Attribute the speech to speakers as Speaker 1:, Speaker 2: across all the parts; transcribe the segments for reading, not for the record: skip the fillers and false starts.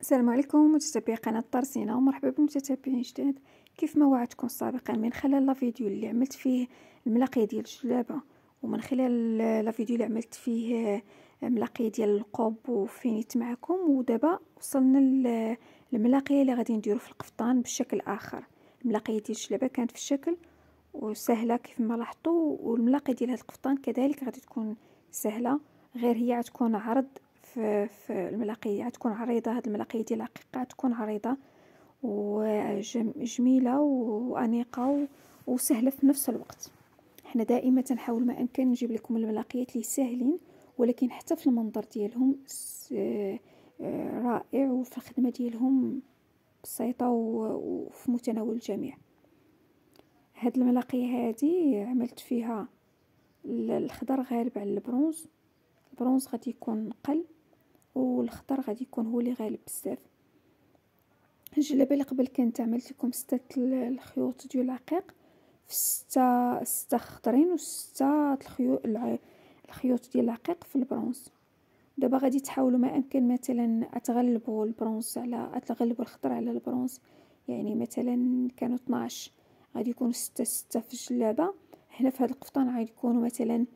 Speaker 1: السلام عليكم متتبعي قناة طرزينة، ومرحبا بمتتبعين جداد. كيف ما وعدتكم سابقا من خلال لا فيديو اللي عملت فيه الملاقيه ديال الجلابه، ومن خلال لا فيديو اللي عملت فيه ملاقيه ديال القب وفينيت معكم، ودابا وصلنا للملاقيه اللي غادي نديرو في القفطان بشكل اخر. الملاقيه ديال الجلابه كانت في الشكل وسهله كيف ما لاحظتوا، والملاقيه ديال هذا القفطان كذلك غادي تكون سهله، غير هي غتكون عرض في الملاقيه، غتكون عريضه. هاد الملاقيه ديال العقيقه تكون عريضه وجميله وانيقه وسهله في نفس الوقت. حنا دائما تنحاول ما امكن نجيب لكم الملاقيات اللي ساهلين، ولكن حتى في المنظر ديالهم رائع، وفي الخدمه ديالهم بسيطه وفي متناول الجميع. هاد الملاقيه هذه عملت فيها الخضر غالب على البرونز. البرونز غادي يكون قل والخضر غادي يكون هو اللي غالب بزاف. الجلابه اللي قبل كنت عملت لكم 6 الخيوط ديال العقيق في 6 خضرين و6 الخيوط ديال العقيق في البرونز. دابا غادي تحاولوا ما امكن مثلا تغلبوا البرونز على تغلبوا الخضر على البرونز، يعني مثلا كانوا 12 غادي يكونوا 6 في الجلابه. هنا في هذا القفطان غادي يكونوا مثلا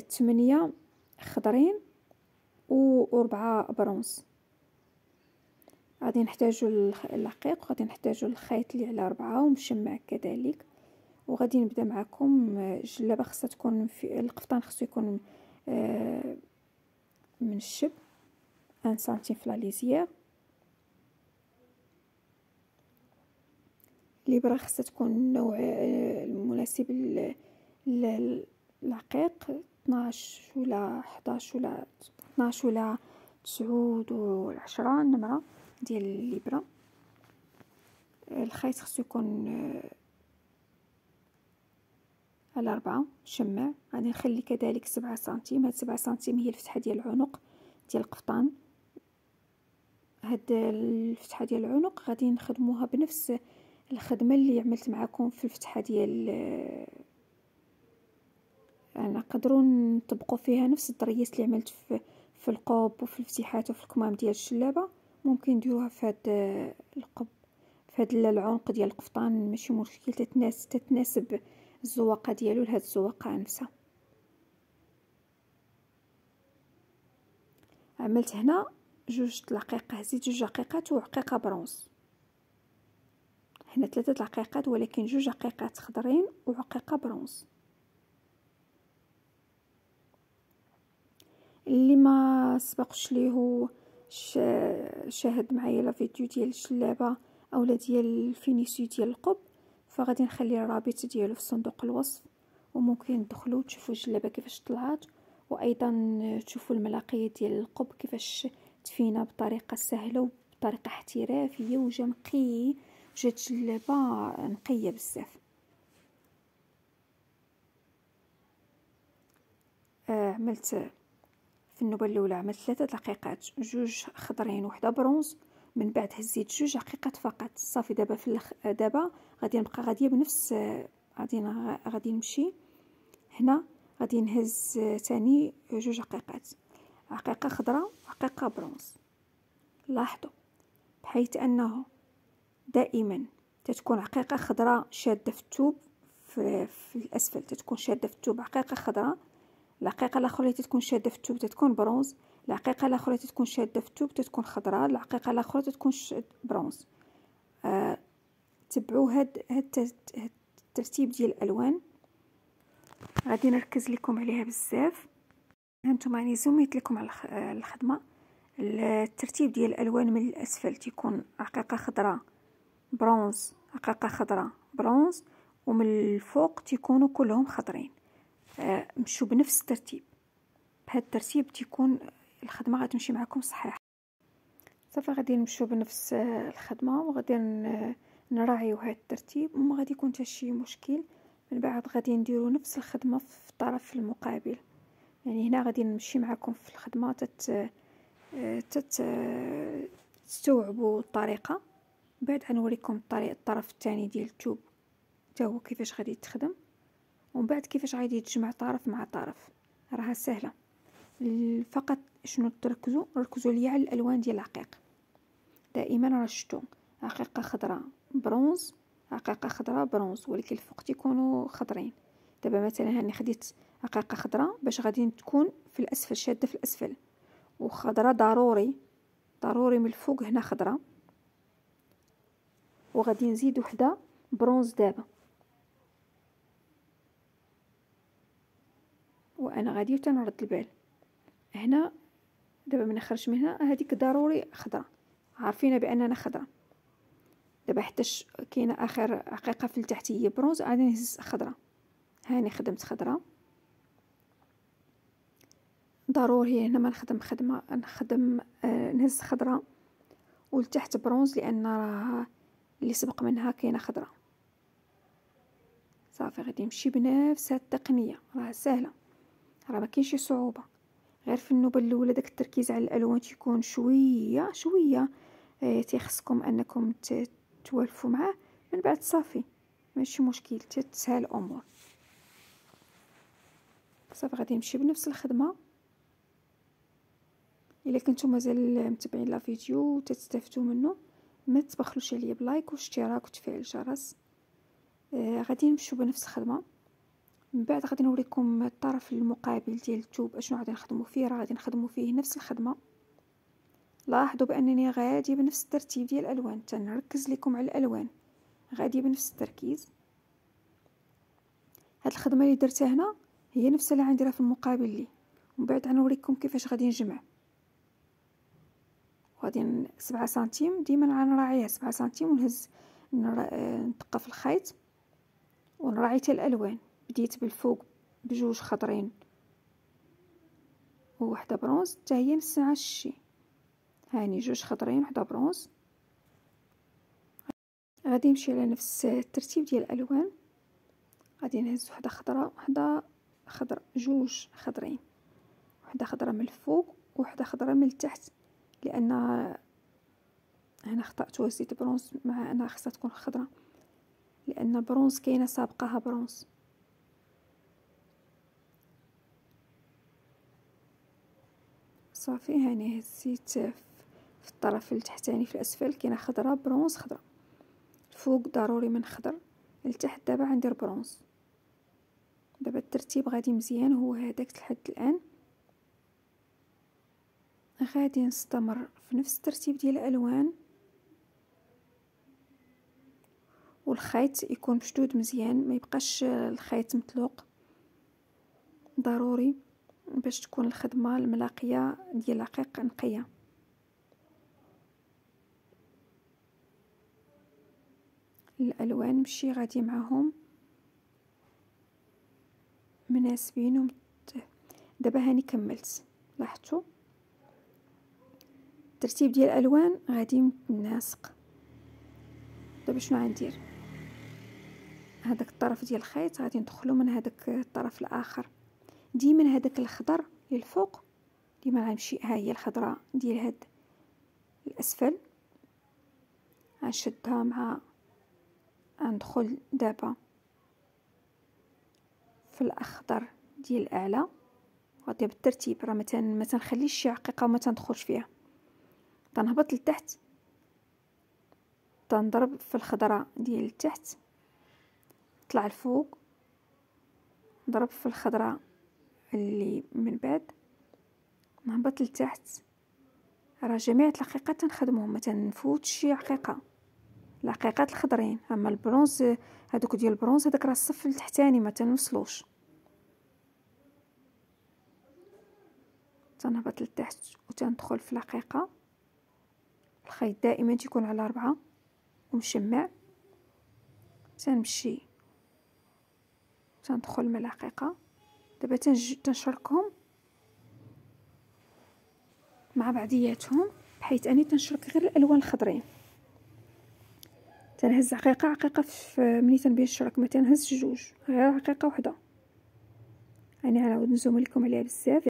Speaker 1: 8 خضرين و4 برونز. غادي نحتاجوا العقيق، وغادي نحتاجوا الخيط اللي على 4 ومشمع كذلك. وغادي نبدا معكم. الجلابه خاصها تكون في القفطان خاصو يكون من الشب 1 سنتيم في لاليزيير. الابره خاصها تكون النوع المناسب للعقيق، 12 ولا 11 ولا 12 ولا 9 و10 النمره ديال الابره. الخيط خاصو يكون على 4 مشمع. غادي نخلي كذلك 7 سنتيم. هاد 7 سنتيم هي الفتحه ديال العنق ديال القفطان. هاد الفتحه ديال العنق غادي نخدموها بنفس الخدمه اللي عملت معكم في الفتحه ديال نقدروا نطبقوا فيها نفس الطريات اللي عملت في القب وفي الفتحات وفي الكمام ديال الجلابه. ممكن نديروها في هاد القب، في هاد العنق ديال القفطان، ماشي مشكل، تتناسب الزواقه ديالو لهاد الزواقه نفسها. عملت هنا 2 العقيقه، هزيت 2 عقيقات وعقيقه برونز. هنا 3 العقيقات ولكن 2 عقيقات خضرين وعقيقه برونز. اللي ما سبقش ليه شاهد معايا لا فيديو ديال الجلابه اولا ديال الفينيسيو ديال القب، فغادي نخلي الرابط ديالو في صندوق الوصف، وممكن تدخلوا تشوفوا الجلابه كيفاش طلعت، وايضا تشوفوا الملاقيه ديال القب كيفاش تفينا بطريقه سهله وبطريقه احترافيه، وجا نقي، جات الجلابه نقيه بزاف. عملت في النوبه الاولى عملت 3 دقيقات، 2 خضرين وحده برونز. من بعد هزيت 2 عقيقات فقط صافي. دابا دابا غادي نبقى غاديه بنفس غادي نمشي هنا، غادي نهز ثاني 2 عقيقات، عقيقه خضراء وعقيقه برونز. لاحظوا بحيث انه دائما تتكون عقيقه خضراء شاده في الثوب، في الاسفل تتكون شاده في الثوب عقيقه خضراء. العقيقه الاخرى تتكون شاده في الثوب تتكون برونز. العقيقه الاخرى تتكون شاده في الثوب تتكون خضراء. العقيقه الاخرى تتكون برونز. تبعوا هاد الترتيب ديال الالوان، غادي نركز لكم عليها بزاف. هانتوما راني زوميت لكم على الخدمه. الترتيب ديال الالوان من الاسفل تيكون عقيقه خضراء برونز، عقيقه خضراء برونز، ومن الفوق تيكونوا كلهم خضرين. مشوا بنفس الترتيب، بهذا الترتيب تيكون الخدمه غتمشي معكم صحيح. صافي غادي نمشوا بنفس الخدمه، وغادي نراعيو هذا الترتيب، وما غادي يكون حتى شي مشكل. من بعد غادي نديروا نفس الخدمه في الطرف المقابل. يعني هنا غادي نمشي معكم في الخدمه تستوعبوا الطريقه. بعد غنوريكم الطرف الثاني ديال الثوب حتى هو كيفاش غادي تخدم، ومن بعد كيفاش غادي تجمع طرف مع طرف. راها سهله، فقط شنو ركزوا ليا على الالوان ديال العقيق. دائما راه شفتو عقيقه خضراء برونز، عقيقه خضراء برونز، ولكن الفوق تيكونوا خضرين. دابا مثلا هاني خديت عقيقه خضراء باش غادي تكون في الاسفل، شاده في الاسفل، وخضراء ضروري من الفوق هنا خضراء، وغادي نزيد وحده برونز دابا. وانا غادي تنرد البال هنا دابا من نخرج من هنا، هذيك ضروري خضراء، عارفين باننا خضراء. دابا حتى كاينه اخر عقيقه في التحت هي برونز، غادي نهز خضراء. هاني خدمت خضراء، ضروري هنا ما نخدم نهز خضراء ولتحت برونز، لان راه اللي سبق منها كاينه خضراء. صافي غادي نمشي بنفس هاد التقنيه، راه سهله، راه ما كاينش صعوبه، غير في النوبه الاولى داك التركيز على الالوان تيكون شويه تيخصكم انكم توالفوا معاه. من بعد صافي ماشي مشكل، تتسهل الامور. صافي غادي نمشي بنفس الخدمه. الا كنتو مازال متابعين لا فيديو وتستافدوا منه، ما تبخلوش عليا بلايك واشتراك وتفعيل الجرس. غادي نمشيو بنفس الخدمه. من بعد غادي نوريكم الطرف المقابل ديال الثوب اشنو غادي نخدموا فيه. راه غادي نخدموا فيه نفس الخدمه. لاحظوا بانني غادي بنفس الترتيب ديال الالوان، تنركز لكم على الالوان، غادي بنفس التركيز. هاد الخدمه اللي درتها هنا هي نفس اللي غنديرها في المقابل لي، ومن بعد غنوريكم كيفاش غادي نجمع. غادي 7 سنتيم ديما غنراعيها 7 سنتيم، ونهز ندقه في الخيط ونراعي حتى الالوان. بديت بالفوق بجوج خضرين وواحده برونز، حتى هي نفس الشيء. هاني جوج خضرين وحده برونز. غادي نمشي على نفس الترتيب ديال الالوان. غادي نهز وحده خضراء وحده خضراء، جوج خضرين، وحده خضراء من الفوق وحده خضراء من التحت، لان انا خطأت وزيت برونز مع انها خصها تكون خضراء، لان برونز كاينه سابقاها برونز. صافي هاني هزيت في الطرف التحتاني في الاسفل كاينه خضراء برونز خضراء، الفوق ضروري من خضر، التحت دابا غندير برونز. دابا الترتيب غادي مزيان هو هذاك لحد الان. غادي نستمر في نفس الترتيب ديال الالوان، والخيط يكون مشدود مزيان، ما يبقاش الخيط مطلوق، ضروري باش تكون الخدمه الملاقيه ديال العقيق نقيه. الالوان مشي غادي معهم مناسبين دابا هاني كملت. لاحظتوا الترتيب ديال الالوان غادي متناسق. دابا شنو غندير؟ هذاك الطرف ديال الخيط غادي ندخلو من هذاك الطرف الاخر. ديما هذاك الخضر للفوق ديما غنمشي، ها هي الخضراء ديال هاد الاسفل غنشدها مع ندخل دابا في الاخضر ديال الاعلى. غادي بالترتيب، راه ما تنخليش شي عقيقه وما تندخلش فيها، تنهبط لتحت، تنضرب في الخضراء ديال التحت، طلع الفوق، نضرب في الخضراء اللي من بعد، نهبط لتحت. راه جميع العقيقات تنخدموهم، ما تنفوتش شي عقيقه، العقيقات الخضرين. اما البرونز هذوك ديال البرونز هذاك راه الصف التحتاني ما تنوصلوش. تنهبط لتحت وتندخل في العقيقه. الخيط دائما تيكون على 4 ومشمع. تنمشي تندخل من العقيقه. دابا تنشركهم مع بعضياتهم، بحيث اني تنشرك غير الالوان الخضرين. تنهز عقيقه ملي تنبين الشرك، ما تنهزش جوج، غير عقيقه وحده. انا غنعاود نزوم لكم عليها بزاف.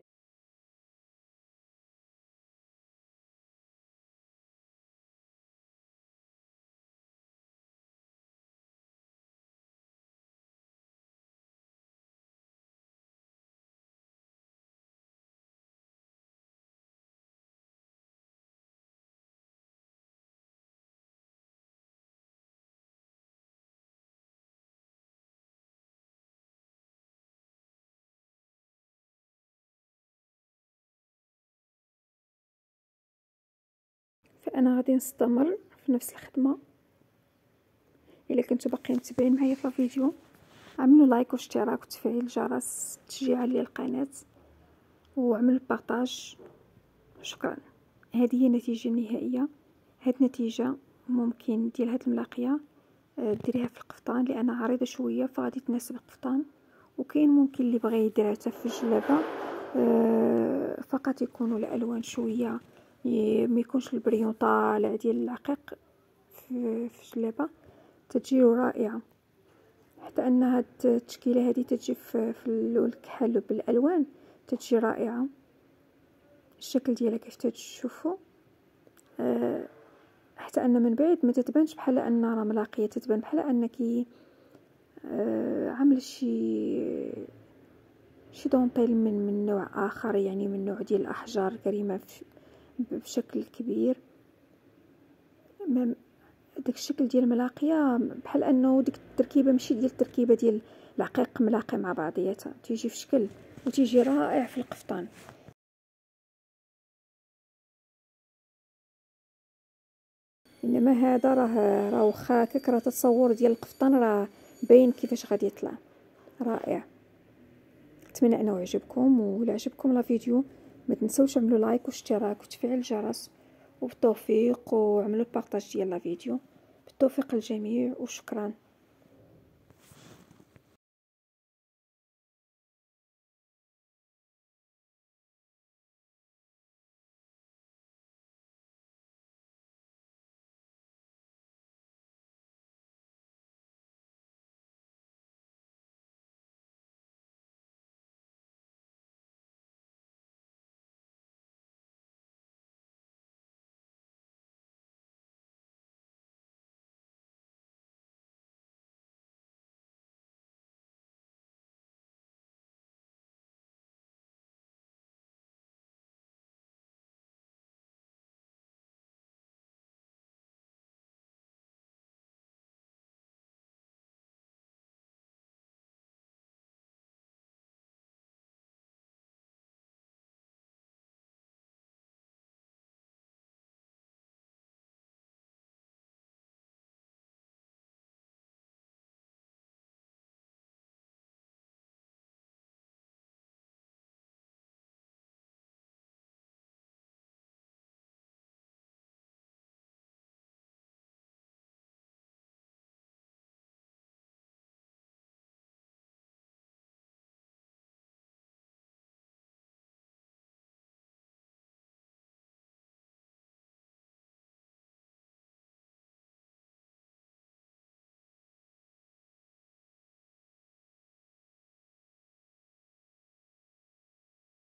Speaker 1: فانا غادي نستمر في نفس الخدمه. الا كنتو باقيين متابعين معايا في الفيديو، عملوا لايك واشتراك وتفعيل الجرس تشجيعا للقناه، وعملوا البارطاج. شكرا. هذه هي النتيجه النهائيه. هاد النتيجه ممكن ديال هاد الملاقيه ديريها في القفطان لانها عريضه شويه فغادي تناسب القفطان، وكاين ممكن اللي بغى يديرها حتى في الجلابه فقط يكونوا الالوان شويه ما يكونش البريون طالع ديال العقيق في الجلابه، تتجي رائعه. حتى ان هاد التشكيله هذه تتجي في اللون الكحل بالالوان تتجي رائعه. الشكل ديالها كيف تشوفوا حتى ان من بعيد ما تتبانش بحال ان راه ملاقيه، تتبان بحال انك عامل شي دونطيل من نوع اخر، يعني من نوع ديال الاحجار الكريمه بشكل كبير. داك الشكل ديال الملاقيه بحال انه ديك التركيبه ماشي ديال التركيبه ديال العقيق ملاقي مع بعضياتها، تيجي في شكل وتيجي رائع في القفطان. انما هذا راه واخا هكاك راه تصور ديال القفطان راه باين كيفاش غادي يطلع رائع. اتمنى انه عجبكم، ولا عجبكم لا فيديو ما تنسوش عملوا لايك واشتراك وتفعيل الجرس، وبالتوفيق وعملوا البارطاج ديال لا فيديو. بالتوفيق للجميع وشكرا.